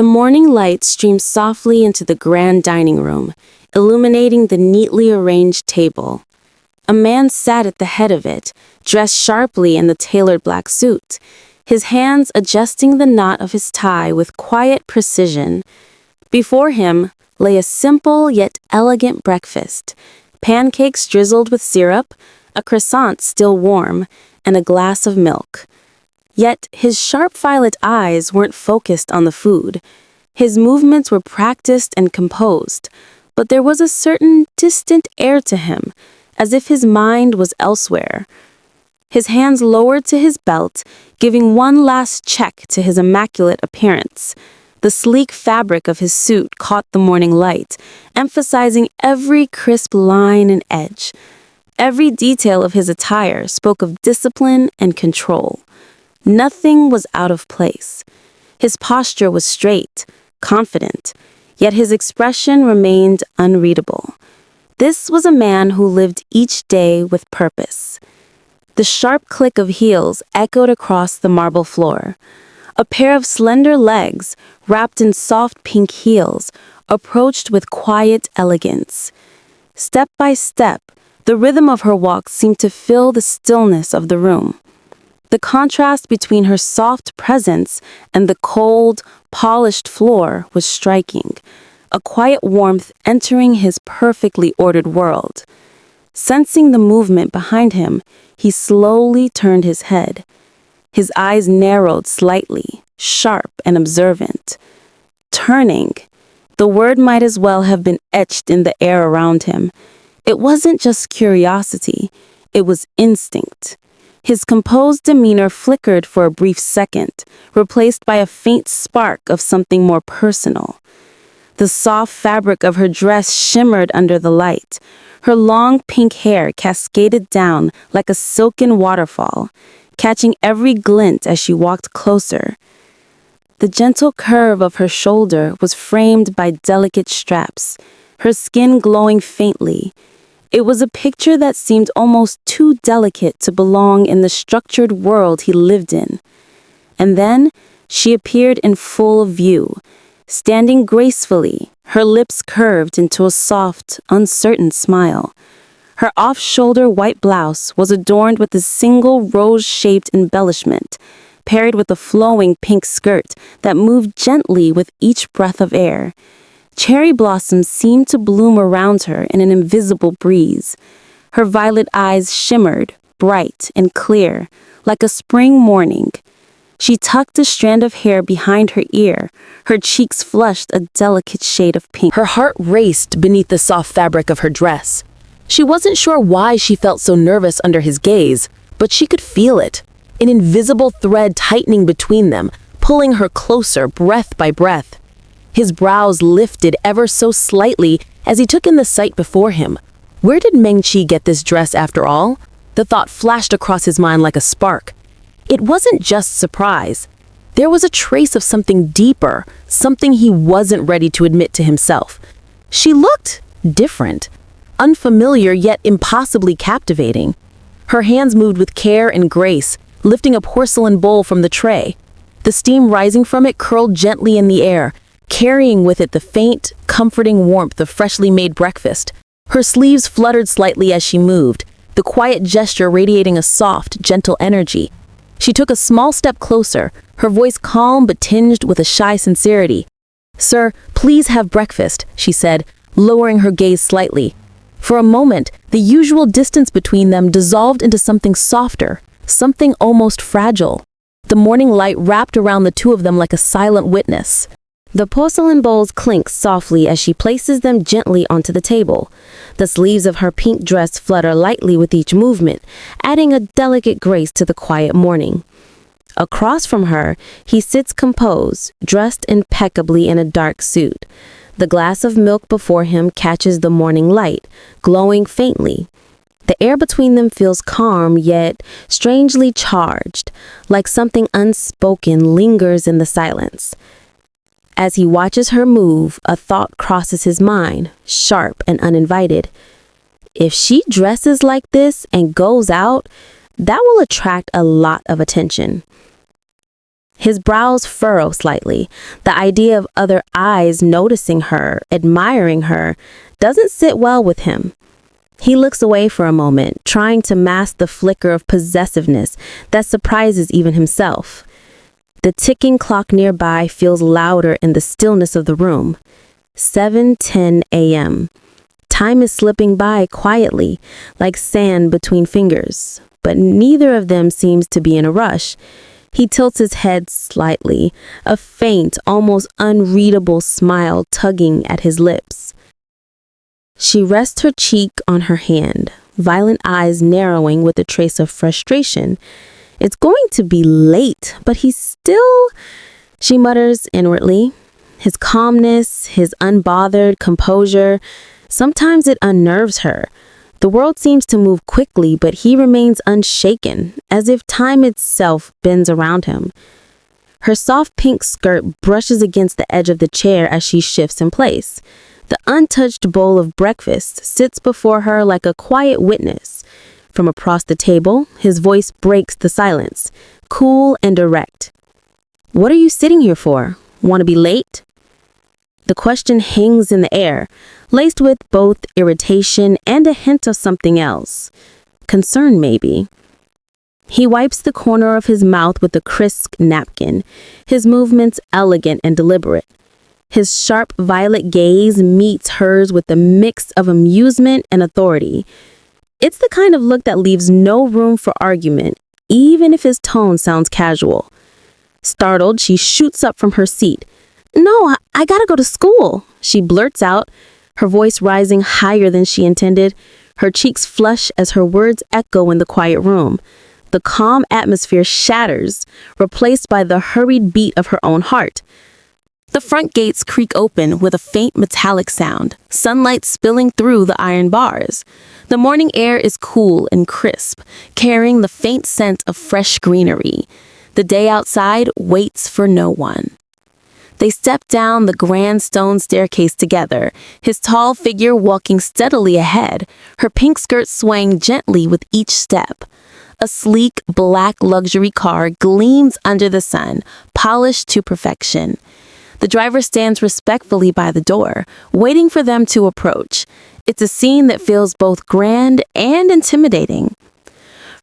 The morning light streamed softly into the grand dining room, illuminating the neatly arranged table. A man sat at the head of it, dressed sharply in the tailored black suit, his hands adjusting the knot of his tie with quiet precision. Before him lay a simple yet elegant breakfast: pancakes drizzled with syrup, a croissant still warm, and a glass of milk. Yet his sharp violet eyes weren't focused on the food. His movements were practiced and composed, but there was a certain distant air to him, as if his mind was elsewhere. His hands lowered to his belt, giving one last check to his immaculate appearance. The sleek fabric of his suit caught the morning light, emphasizing every crisp line and edge. Every detail of his attire spoke of discipline and control. Nothing was out of place. His posture was straight, confident, yet his expression remained unreadable. This was a man who lived each day with purpose. The sharp click of heels echoed across the marble floor. A pair of slender legs, wrapped in soft pink heels, approached with quiet elegance. Step by step, the rhythm of her walk seemed to fill the stillness of the room. The contrast between her soft presence and the cold, polished floor was striking, a quiet warmth entering his perfectly ordered world. Sensing the movement behind him, he slowly turned his head. His eyes narrowed slightly, sharp and observant. Turning, the word might as well have been etched in the air around him. It wasn't just curiosity, it was instinct. His composed demeanor flickered for a brief second, replaced by a faint spark of something more personal. The soft fabric of her dress shimmered under the light. Her long pink hair cascaded down like a silken waterfall, catching every glint as she walked closer. The gentle curve of her shoulder was framed by delicate straps, her skin glowing faintly. It was a picture that seemed almost too delicate to belong in the structured world he lived in. And then she appeared in full view, standing gracefully, her lips curved into a soft, uncertain smile. Her off-shoulder white blouse was adorned with a single rose-shaped embellishment, paired with a flowing pink skirt that moved gently with each breath of air. Cherry blossoms seemed to bloom around her in an invisible breeze. Her violet eyes shimmered, bright and clear, like a spring morning. She tucked a strand of hair behind her ear, her cheeks flushed a delicate shade of pink. Her heart raced beneath the soft fabric of her dress. She wasn't sure why she felt so nervous under his gaze, but she could feel it, an invisible thread tightening between them, pulling her closer breath by breath. His brows lifted ever so slightly as he took in the sight before him. Where did Meng-Chi get this dress after all? The thought flashed across his mind like a spark. It wasn't just surprise. There was a trace of something deeper, something he wasn't ready to admit to himself. She looked different, unfamiliar yet impossibly captivating. Her hands moved with care and grace, lifting a porcelain bowl from the tray. The steam rising from it curled gently in the air, carrying with it the faint, comforting warmth of freshly made breakfast. Her sleeves fluttered slightly as she moved, the quiet gesture radiating a soft, gentle energy. She took a small step closer, her voice calm but tinged with a shy sincerity. "Sir, please have breakfast," she said, lowering her gaze slightly. For a moment, the usual distance between them dissolved into something softer, something almost fragile. The morning light wrapped around the two of them like a silent witness. The porcelain bowls clink softly as she places them gently onto the table. The sleeves of her pink dress flutter lightly with each movement, adding a delicate grace to the quiet morning. Across from her, he sits composed, dressed impeccably in a dark suit. The glass of milk before him catches the morning light, glowing faintly. The air between them feels calm yet strangely charged, like something unspoken lingers in the silence. As he watches her move, a thought crosses his mind, sharp and uninvited. If she dresses like this and goes out, that will attract a lot of attention. His brows furrow slightly. The idea of other eyes noticing her, admiring her, doesn't sit well with him. He looks away for a moment, trying to mask the flicker of possessiveness that surprises even himself. The ticking clock nearby feels louder in the stillness of the room. 7:10 a.m. Time is slipping by quietly, like sand between fingers, but neither of them seems to be in a rush. He tilts his head slightly, a faint, almost unreadable smile tugging at his lips. She rests her cheek on her hand, violent eyes narrowing with a trace of frustration. It's going to be late, but he's still... She mutters inwardly. His calmness, his unbothered composure, sometimes it unnerves her. The world seems to move quickly, but he remains unshaken, as if time itself bends around him. Her soft pink skirt brushes against the edge of the chair as she shifts in place. The untouched bowl of breakfast sits before her like a quiet witness. From across the table, his voice breaks the silence, cool and direct. "What are you sitting here for? Want to be late?" The question hangs in the air, laced with both irritation and a hint of something else. Concern, maybe. He wipes the corner of his mouth with a crisp napkin, his movements elegant and deliberate. His sharp violet gaze meets hers with a mix of amusement and authority. It's the kind of look that leaves no room for argument, even if his tone sounds casual. Startled, she shoots up from her seat. "No, I gotta go to school," she blurts out, her voice rising higher than she intended. Her cheeks flush as her words echo in the quiet room. The calm atmosphere shatters, replaced by the hurried beat of her own heart. The front gates creak open with a faint metallic sound, sunlight spilling through the iron bars. The morning air is cool and crisp, carrying the faint scent of fresh greenery. The day outside waits for no one. They step down the grand stone staircase together, his tall figure walking steadily ahead, her pink skirt swaying gently with each step. A sleek, black luxury car gleams under the sun, polished to perfection. The driver stands respectfully by the door, waiting for them to approach. It's a scene that feels both grand and intimidating.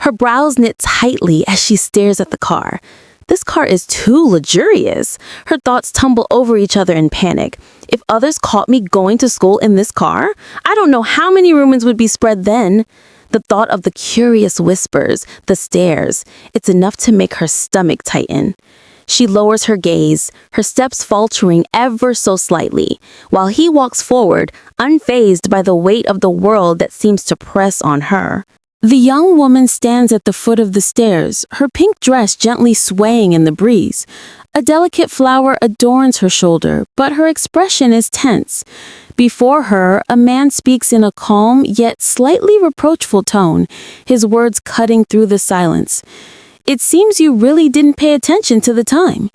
Her brows knit tightly as she stares at the car. This car is too luxurious. Her thoughts tumble over each other in panic. If others caught me going to school in this car, I don't know how many rumors would be spread then. The thought of the curious whispers, the stares, it's enough to make her stomach tighten. She lowers her gaze, her steps faltering ever so slightly, while he walks forward, unfazed by the weight of the world that seems to press on her. The young woman stands at the foot of the stairs, her pink dress gently swaying in the breeze. A delicate flower adorns her shoulder, but her expression is tense. Before her, a man speaks in a calm yet slightly reproachful tone, his words cutting through the silence. "It seems you really didn't pay attention to the time."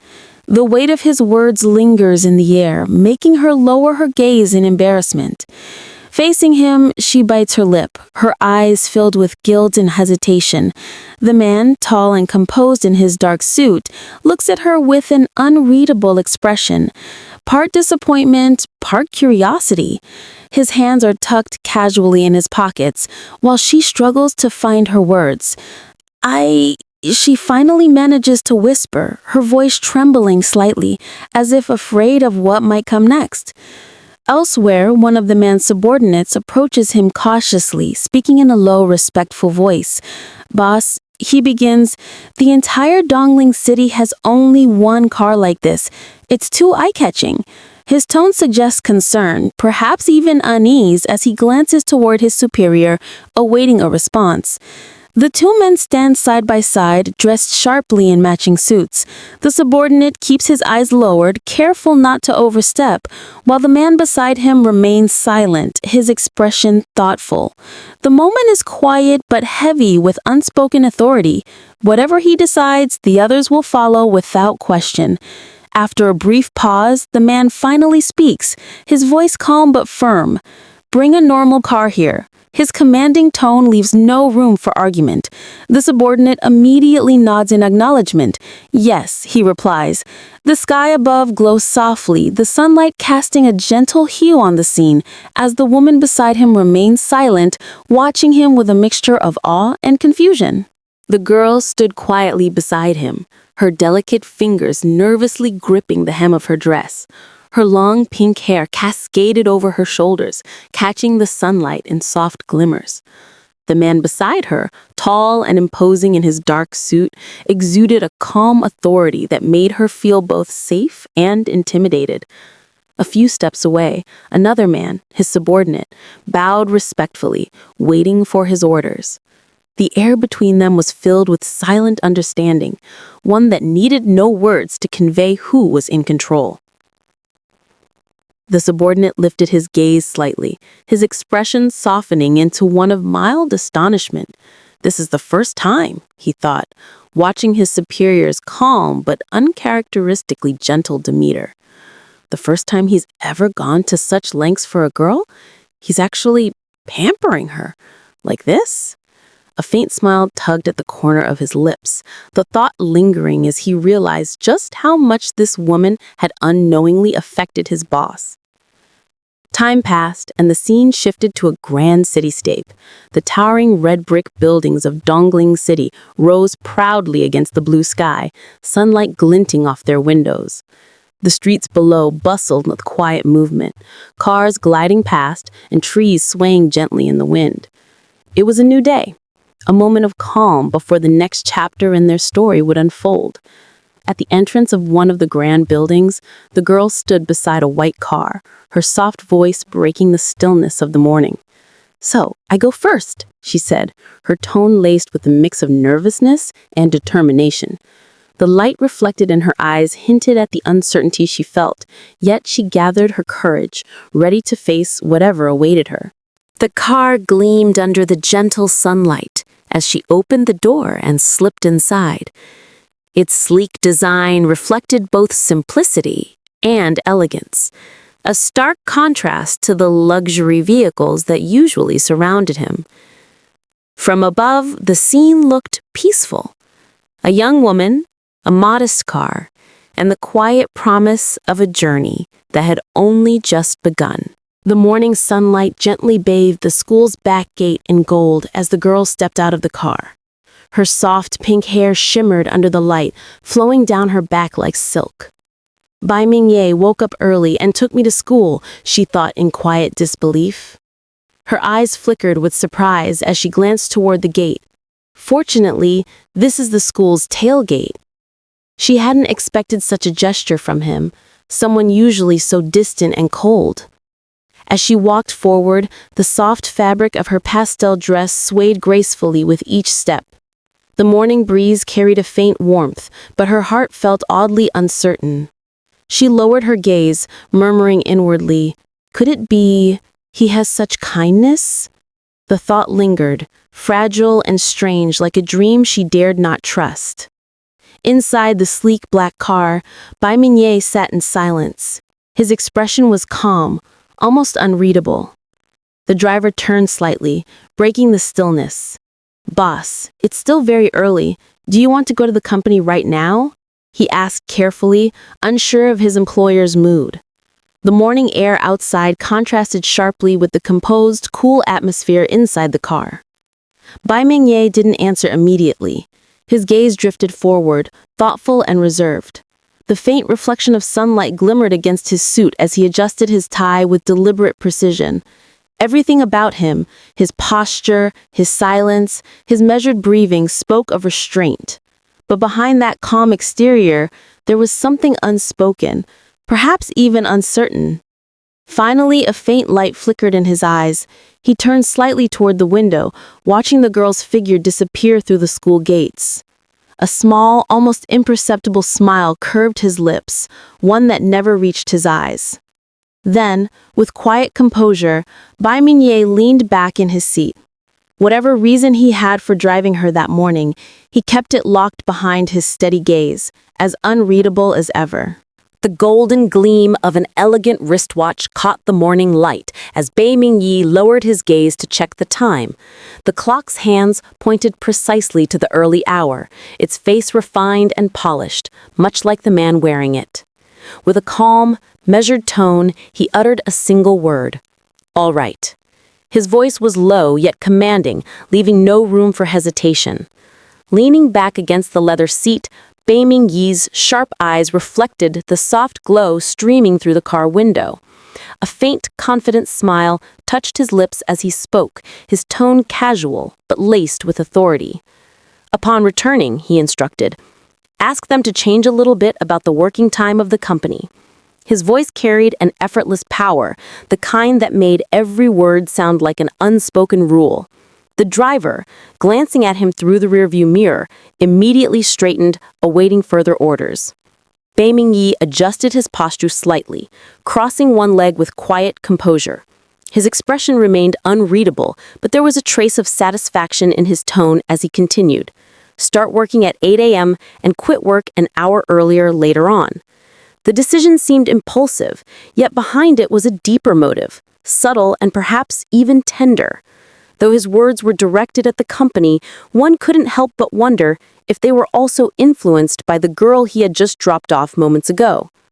The weight of his words lingers in the air, making her lower her gaze in embarrassment. Facing him, she bites her lip, her eyes filled with guilt and hesitation. The man, tall and composed in his dark suit, looks at her with an unreadable expression, part disappointment, part curiosity. His hands are tucked casually in his pockets, while she struggles to find her words. She finally manages to whisper, her voice trembling slightly, as if afraid of what might come next. Elsewhere, one of the man's subordinates approaches him cautiously, speaking in a low, respectful voice. "Boss," he begins, "the entire Dongling city has only one car like this. It's too eye-catching." His tone suggests concern, perhaps even unease, as he glances toward his superior, awaiting a response. The two men stand side by side, dressed sharply in matching suits. The subordinate keeps his eyes lowered, careful not to overstep, while the man beside him remains silent, his expression thoughtful. The moment is quiet but heavy with unspoken authority. Whatever he decides, the others will follow without question. After a brief pause, the man finally speaks, his voice calm but firm. "Bring a normal car here. His commanding tone leaves no room for argument. The subordinate immediately nods in acknowledgement. Yes, he replies. The sky above glows softly, the sunlight casting a gentle hue on the scene, as the woman beside him remains silent, watching him with a mixture of awe and confusion. The girl stood quietly beside him, her delicate fingers nervously gripping the hem of her dress. Her long pink hair cascaded over her shoulders, catching the sunlight in soft glimmers. The man beside her, tall and imposing in his dark suit, exuded a calm authority that made her feel both safe and intimidated. A few steps away, another man, his subordinate, bowed respectfully, waiting for his orders. The air between them was filled with silent understanding, one that needed no words to convey who was in control. The subordinate lifted his gaze slightly, his expression softening into one of mild astonishment. This is the first time, he thought, watching his superior's calm but uncharacteristically gentle demeanor. The first time he's ever gone to such lengths for a girl? He's actually pampering her. Like this? A faint smile tugged at the corner of his lips, the thought lingering as he realized just how much this woman had unknowingly affected his boss. Time passed, and the scene shifted to a grand cityscape. The towering red brick buildings of Dongling City rose proudly against the blue sky, sunlight glinting off their windows. The streets below bustled with quiet movement, cars gliding past and trees swaying gently in the wind. It was a new day, a moment of calm before the next chapter in their story would unfold. At the entrance of one of the grand buildings, the girl stood beside a white car, her soft voice breaking the stillness of the morning. "So, I go first," she said, her tone laced with a mix of nervousness and determination. The light reflected in her eyes hinted at the uncertainty she felt, yet she gathered her courage, ready to face whatever awaited her. The car gleamed under the gentle sunlight as she opened the door and slipped inside. Its sleek design reflected both simplicity and elegance, a stark contrast to the luxury vehicles that usually surrounded him. From above, the scene looked peaceful. A young woman, a modest car, and the quiet promise of a journey that had only just begun. The morning sunlight gently bathed the school's back gate in gold as the girl stepped out of the car. Her soft pink hair shimmered under the light, flowing down her back like silk. Bai Mingye woke up early and took me to school, she thought in quiet disbelief. Her eyes flickered with surprise as she glanced toward the gate. Fortunately, this is the school's tailgate. She hadn't expected such a gesture from him, someone usually so distant and cold. As she walked forward, the soft fabric of her pastel dress swayed gracefully with each step. The morning breeze carried a faint warmth, but her heart felt oddly uncertain. She lowered her gaze, murmuring inwardly, "Could it be he has such kindness?" The thought lingered, fragile and strange like a dream she dared not trust. Inside the sleek black car, Bai Mingye sat in silence. His expression was calm, almost unreadable. The driver turned slightly, breaking the stillness. "Boss, it's still very early. Do you want to go to the company right now?" he asked carefully, unsure of his employer's mood. The morning air outside contrasted sharply with the composed, cool atmosphere inside the car. Bai Mingye didn't answer immediately. His gaze drifted forward, thoughtful and reserved. The faint reflection of sunlight glimmered against his suit as he adjusted his tie with deliberate precision. Everything about him, his posture, his silence, his measured breathing spoke of restraint. But behind that calm exterior, there was something unspoken, perhaps even uncertain. Finally, a faint light flickered in his eyes. He turned slightly toward the window, watching the girl's figure disappear through the school gates. A small, almost imperceptible smile curved his lips, one that never reached his eyes. Then, with quiet composure, Bai Mingye leaned back in his seat. Whatever reason he had for driving her that morning, he kept it locked behind his steady gaze, as unreadable as ever. The golden gleam of an elegant wristwatch caught the morning light as Bei Mingyi lowered his gaze to check the time. The clock's hands pointed precisely to the early hour, its face refined and polished, much like the man wearing it. With a calm, measured tone, he uttered a single word. "All right." His voice was low yet commanding, leaving no room for hesitation. Leaning back against the leather seat, Bei Mingyi's sharp eyes reflected the soft glow streaming through the car window. A faint, confident smile touched his lips as he spoke, his tone casual but laced with authority. Upon returning, he instructed, "Ask them to change a little bit about the working time of the company." His voice carried an effortless power, the kind that made every word sound like an unspoken rule. The driver, glancing at him through the rearview mirror, immediately straightened, awaiting further orders. Bei Mingyi adjusted his posture slightly, crossing one leg with quiet composure. His expression remained unreadable, but there was a trace of satisfaction in his tone as he continued. "Start working at 8 a.m. and quit work an hour earlier later on." The decision seemed impulsive, yet behind it was a deeper motive, subtle and perhaps even tender. Though his words were directed at the company, one couldn't help but wonder if they were also influenced by the girl he had just dropped off moments ago.